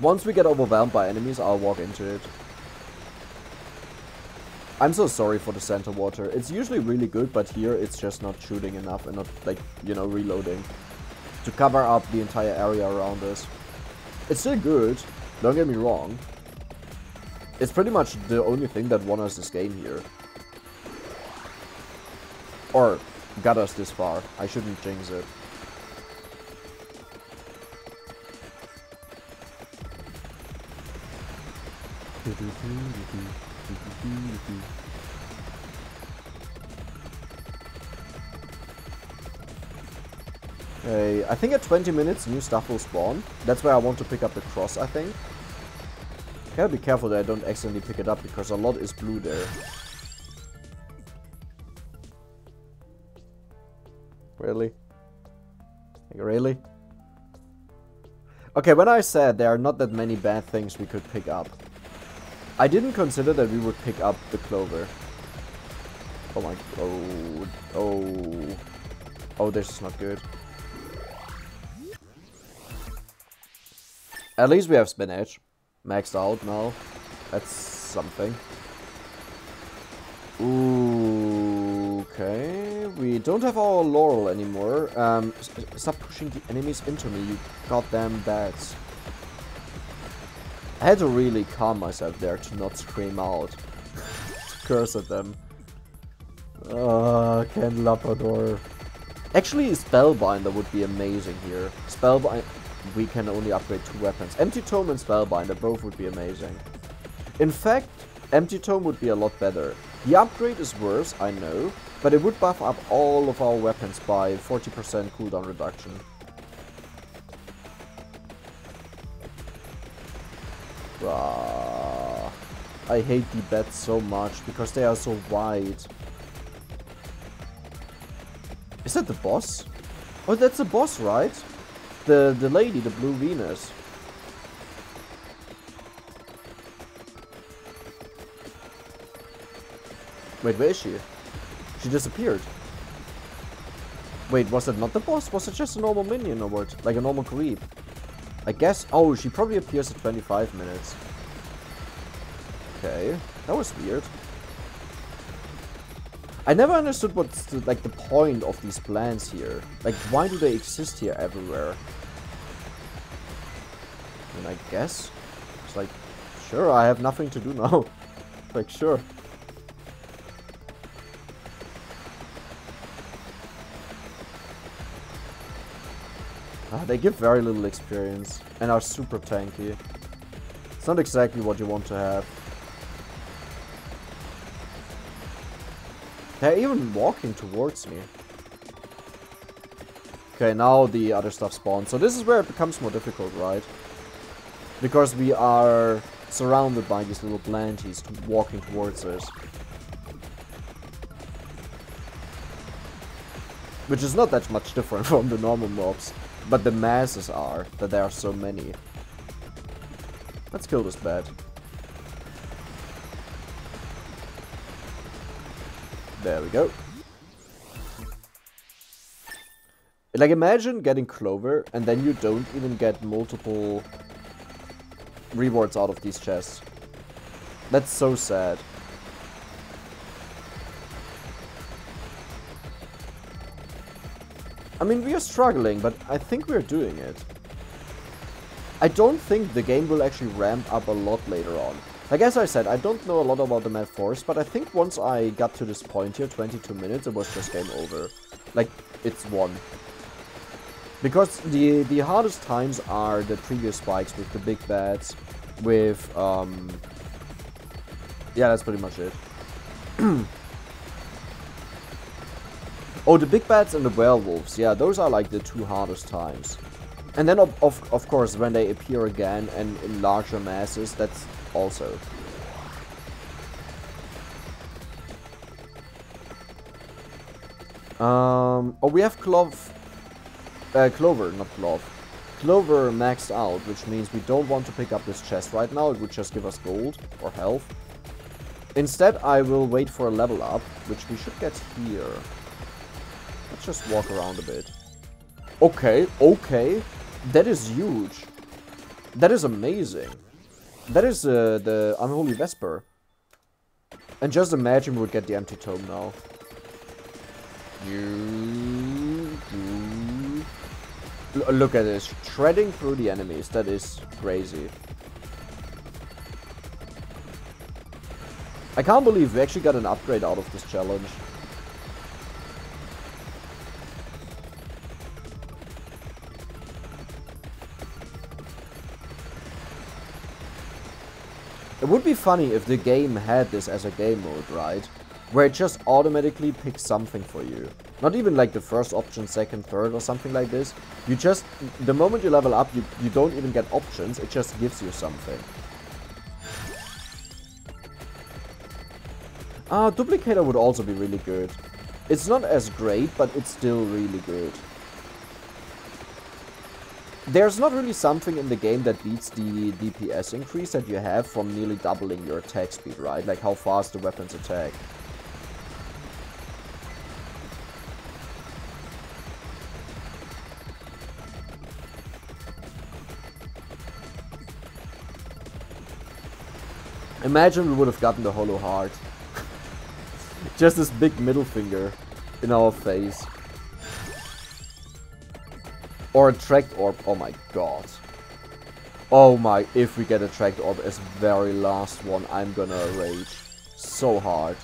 Speaker 1: Once we get overwhelmed by enemies, I'll walk into it. I'm so sorry for the center water. It's usually really good, but here it's just not shooting enough and not, like, you know, reloading to cover up the entire area around us. It's still good, don't get me wrong. It's pretty much the only thing that won us this game here. Or got us this far. I shouldn't jinx it. Okay, I think at 20 minutes new stuff will spawn. That's where I want to pick up the cross, I think. Gotta be careful that I don't accidentally pick it up because a lot is blue there. Really? Like, really? Okay, when I said there are not that many bad things we could pick up, I didn't consider that we would pick up the clover. Oh my... Oh, this is not good. At least we have spinach. Maxed out now. That's something. Ooh, okay. We don't have our laurel anymore. Stop pushing the enemies into me, you goddamn bats. I had to really calm myself there to not scream out. To curse at them. Ken Labrador. Actually, Spellbinder would be amazing here. Spellbinder... We can only upgrade 2 weapons. Empty Tome and Spellbinder both would be amazing. In fact, Empty Tome would be a lot better. The upgrade is worse, I know, but it would buff up all of our weapons by 40% cooldown reduction. I hate the bats so much because they are so wide. Is that the boss? Oh, that's the boss, right? The lady, the blue Venus. Wait, where is she? She disappeared. Wait, was that not the boss? Was it just a normal minion or what? Like a normal creep? I guess... Oh, she probably appears at 25 minutes. Okay, that was weird. I never understood what's the, like the point of these plants here. Like, why do they exist here everywhere? And I guess it's like, sure, I have nothing to do now. Like, sure. They give very little experience and are super tanky. It's not exactly what you want to have. They're even walking towards me. Okay, now the other stuff spawns. So this is where it becomes more difficult, right? Because we are surrounded by these little planties walking towards us. Which is not that much different from the normal mobs. But the masses are, that there are so many. Let's kill this bat. There we go. Like, imagine getting clover and then you don't even get multiple rewards out of these chests. That's so sad. I mean, we are struggling, but I think we're doing it. I don't think the game will actually ramp up a lot later on. Like, as I said, I don't know a lot about the map Forest, but I think once I got to this point here, 22 minutes, it was just game over. Like, it's won. Because the hardest times are the previous spikes with the big bats, with, yeah, that's pretty much it. Oh, the big bats and the werewolves, yeah, those are like the two hardest times. And then, of course, when they appear again and in larger masses, that's also. Oh, we have Clover, not Clove. Clover maxed out, which means we don't want to pick up this chest right now. It would just give us gold or health. Instead, I will wait for a level up, which we should get here. Let's just walk around a bit. Okay, okay. That is huge. That is amazing. That is the Unholy Vesper. And just imagine we'll get the Empty Tome now. Look at this. Shredding through the enemies. That is crazy. I can't believe we actually got an upgrade out of this challenge. It would be funny if the game had this as a game mode, right? Where it just automatically picks something for you. Not even like the first option, second, third or something like this. You just, the moment you level up, you don't even get options, it just gives you something. Duplicator would also be really good. It's not as great, but it's still really good. There's not really something in the game that beats the DPS increase that you have from nearly doubling your attack speed, right? Like how fast the weapons attack. Imagine we would have gotten the hollow heart. Just this big middle finger in our face. Or a tracked orb. Oh my god. Oh my, if we get a tracked orb as very last one, I'm gonna rage so hard.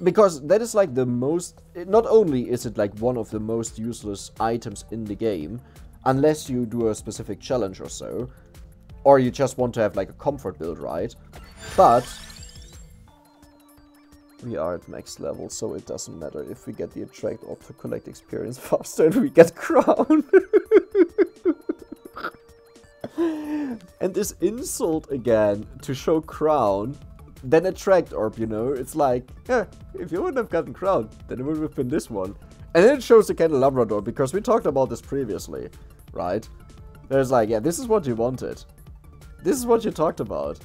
Speaker 1: Because that is like the most, not only is it like one of the most useless items in the game, unless you do a specific challenge or so, or you just want to have like a comfort build, right? But we are at max level, so it doesn't matter if we get the attract orb to collect experience faster and we get crown. And this insult again to show crown, then attract orb, you know? It's like, yeah, if you wouldn't have gotten crown, then it would have been this one. And then it shows the candelabra, because we talked about this previously, right? There's like, yeah, this is what you wanted. This is what you talked about.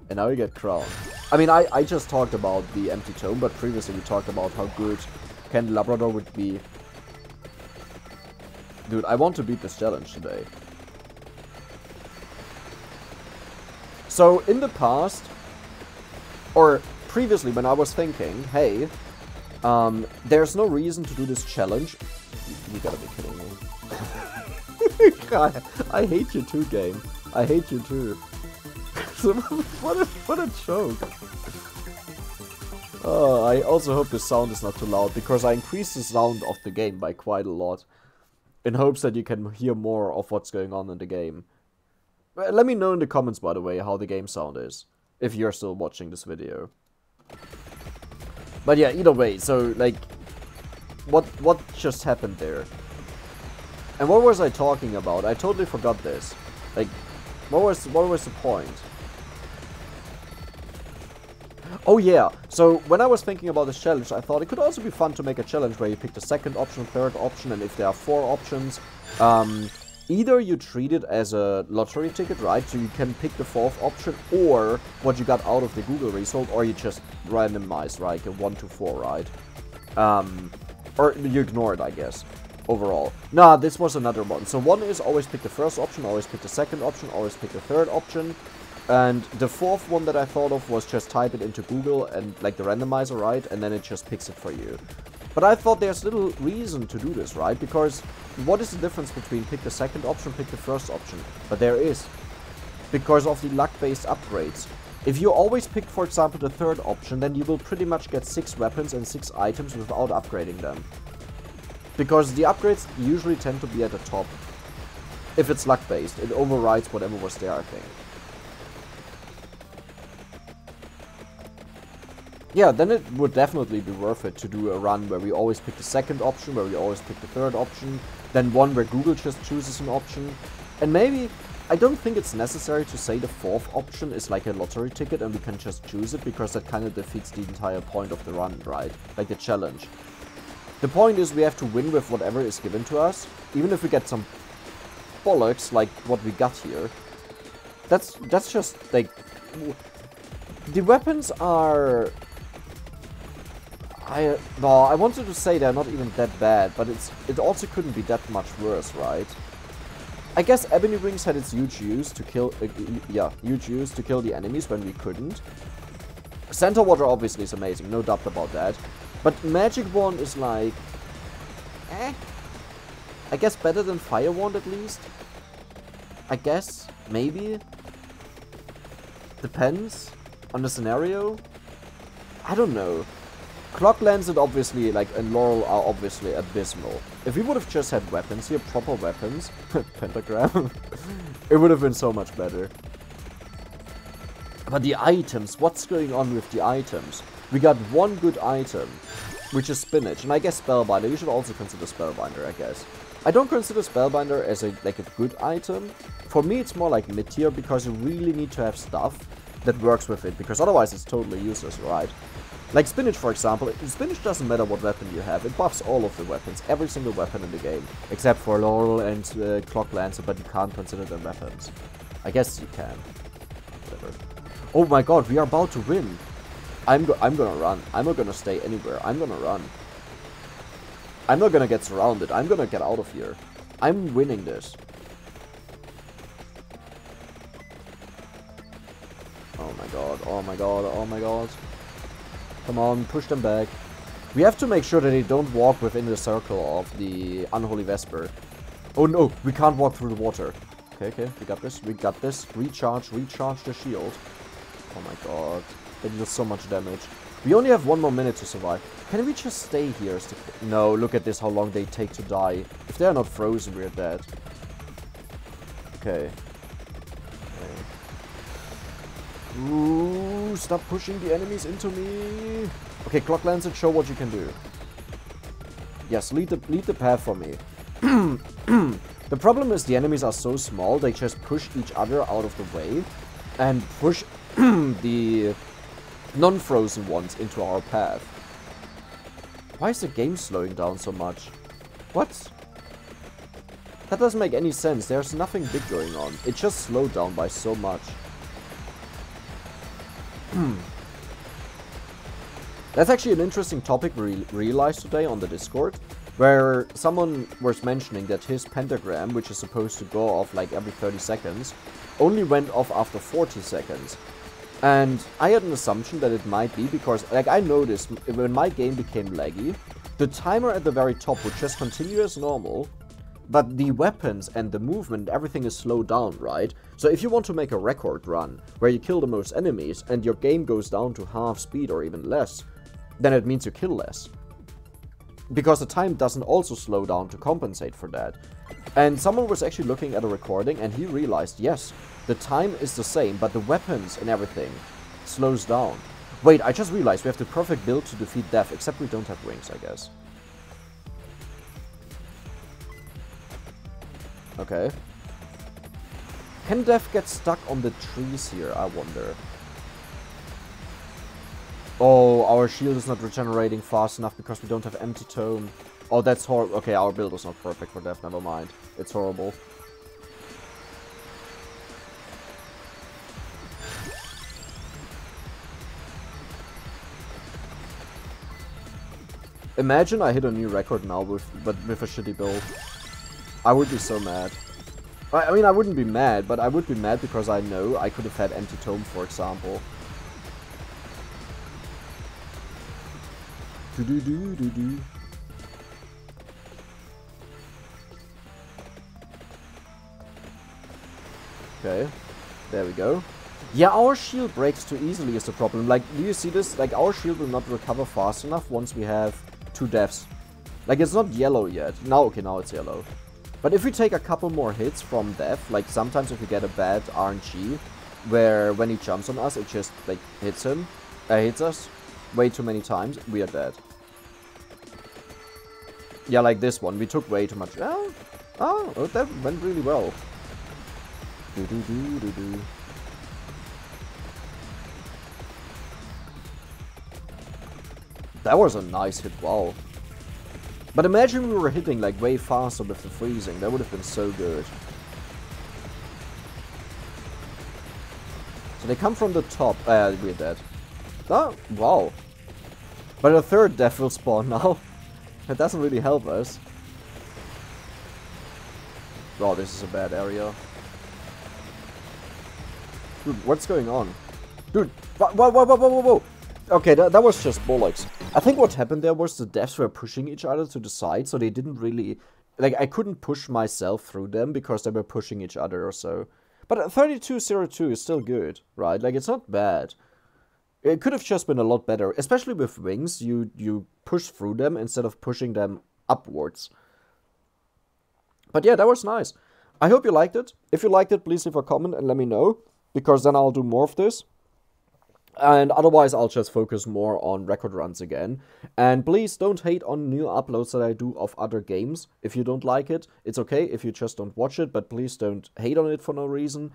Speaker 1: And now you get crown. I mean, I just talked about the empty tome, but previously we talked about how good candelabra would be. Dude, I want to beat this challenge today. So, in the past, or previously when I was thinking, hey, there's no reason to do this challenge. You gotta be kidding me. God, I hate you too, game. I hate you too. What a joke. Oh, I also hope the sound is not too loud, because I increased the sound of the game by quite a lot. In hopes that you can hear more of what's going on in the game. Let me know in the comments, by the way, how the game sound is. If you're still watching this video. But yeah, either way, so, like, what just happened there? And what was I talking about? I totally forgot this. Like, what was the point? Oh yeah, so when I was thinking about this challenge, I thought it could also be fun to make a challenge where you pick the second option, third option, and if there are 4 options, either you treat it as a lottery ticket, right? So you can pick the 4th option, or what you got out of the Google result, or you just randomize, right? A 1 to 4, right? Or you ignore it, I guess, overall. Nah, this was another one. So one is always pick the first option, always pick the second option, always pick the third option. And the 4th one that I thought of was just type it into Google and like the randomizer, right? And then it just picks it for you. But I thought there's little reason to do this, right? Because what is the difference between pick the second option, pick the first option? But there is. Because of the luck-based upgrades. If you always pick, for example, the third option, then you will pretty much get 6 weapons and 6 items without upgrading them. Because the upgrades usually tend to be at the top. If it's luck-based, it overrides whatever was there, I think. Yeah, then it would definitely be worth it to do a run where we always pick the second option, where we always pick the third option, then one where Google just chooses an option. And maybe, I don't think it's necessary to say the 4th option is like a lottery ticket and we can just choose it, because that kind of defeats the entire point of the run, right? Like the challenge. The point is we have to win with whatever is given to us, even if we get some bollocks like what we got here. That's just like... The weapons are... I wanted to say they're not even that bad, but it also couldn't be that much worse, right? I guess Ebony Wings had its huge use to kill, the enemies when we couldn't. Centaur Water obviously is amazing, no doubt about that. But Magic Wand is like, I guess better than Fire Wand at least. I guess, maybe. Depends on the scenario. I don't know. Clock Lancet obviously, like, and Laurel are obviously abysmal. If we would have just had weapons here, proper weapons, pentagram, it would have been so much better. But the items, what's going on with the items? We got one good item, which is Spinach, and I guess Spellbinder. You should also consider Spellbinder, I guess. I don't consider Spellbinder as a good item. For me, it's more like mid-tier, because you really need to have stuff that works with it, because otherwise it's totally useless, right? Like Spinach, for example. Spinach doesn't matter what weapon you have. It buffs all of the weapons, every single weapon in the game. Except for Laurel and Clock Lancer, but you can't consider them weapons. I guess you can. Whatever. Oh my god, we are about to win. I'm gonna run. I'm not gonna stay anywhere. I'm gonna run. I'm not gonna get surrounded. I'm gonna get out of here. I'm winning this. Oh my god, oh my god, oh my god. Come on, push them back. We have to make sure that they don't walk within the circle of the Unholy Vesper. Oh no, we can't walk through the water. Okay, okay, we got this, we got this. Recharge the shield. Oh my god, that deals so much damage. We only have 1 more minute to survive. Can we just stay here? No, look at this, how long they take to die. If they're not frozen, we're dead. Okay. Ooh, stop pushing the enemies into me. Okay, Clock Lancet, show what you can do. Yes, lead the path for me. The problem is the enemies are so small, they just push each other out of the way and push the non-frozen ones into our path. Why is the game slowing down so much? What? That doesn't make any sense. There's nothing big going on. It just slowed down by so much. That's actually an interesting topic we realized today on the Discord, where someone was mentioning that his pentagram, which is supposed to go off like every 30 seconds, only went off after 40 seconds. And I had an assumption that it might be because, like, I noticed when my game became laggy, the timer at the very top would just continue as normal, but the weapons and the movement, everything is slowed down, right? So if you want to make a record run, where you kill the most enemies, and your game goes down to half speed or even less, then it means you kill less. Because the time doesn't also slow down to compensate for that. And someone was actually looking at a recording, and he realized, yes, the time is the same, but the weapons and everything slows down. Wait, I just realized we have the perfect build to defeat Death, except we don't have wings, I guess. Okay. Can Death get stuck on the trees here, I wonder? Oh, our shield is not regenerating fast enough because we don't have Empty Tome. Oh, that's horrible. Okay, our build is not perfect for Death, never mind. It's horrible. Imagine I hit a new record now with a shitty build. I would be so mad. I mean, I wouldn't be mad, but I would be mad because I know I could have had Empty Tome, for example. Do-do-do-do-do. Okay, there we go. Yeah, our shield breaks too easily is the problem. Like, do you see this? Like, our shield will not recover fast enough once we have 2 deaths. Like, it's not yellow yet. Now, okay, now it's yellow. But if we take a couple more hits from death, like sometimes if we get a bad RNG, where when he jumps on us, it just, like, hits us way too many times, we are dead. Yeah, like this one, we took way too much. Oh, that went really well. Do-do-do-do-do. That was a nice hit, wow. But imagine we were hitting like way faster with the freezing, that would have been so good. So they come from the top, we're dead. Oh, wow. But a third death will spawn now. That doesn't really help us. Wow, this is a bad area. Dude, what's going on? Dude, whoa. Okay, that was just bollocks. I think what happened there was the deaths were pushing each other to the side, so they didn't really... Like, I couldn't push myself through them because they were pushing each other or so. But 3202 is still good, right? Like, it's not bad. It could have just been a lot better, especially with wings. You push through them instead of pushing them upwards. But yeah, that was nice. I hope you liked it. If you liked it, please leave a comment and let me know, because then I'll do more of this. And otherwise, I'll just focus more on record runs again. And please don't hate on new uploads that I do of other games. If you don't like it, it's okay if you just don't watch it, but please don't hate on it for no reason.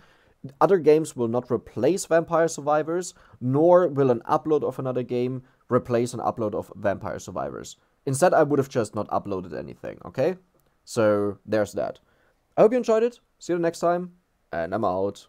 Speaker 1: Other games will not replace Vampire Survivors, nor will an upload of another game replace an upload of Vampire Survivors. Instead, I would have just not uploaded anything, okay? So, there's that. I hope you enjoyed it. See you next time, and I'm out.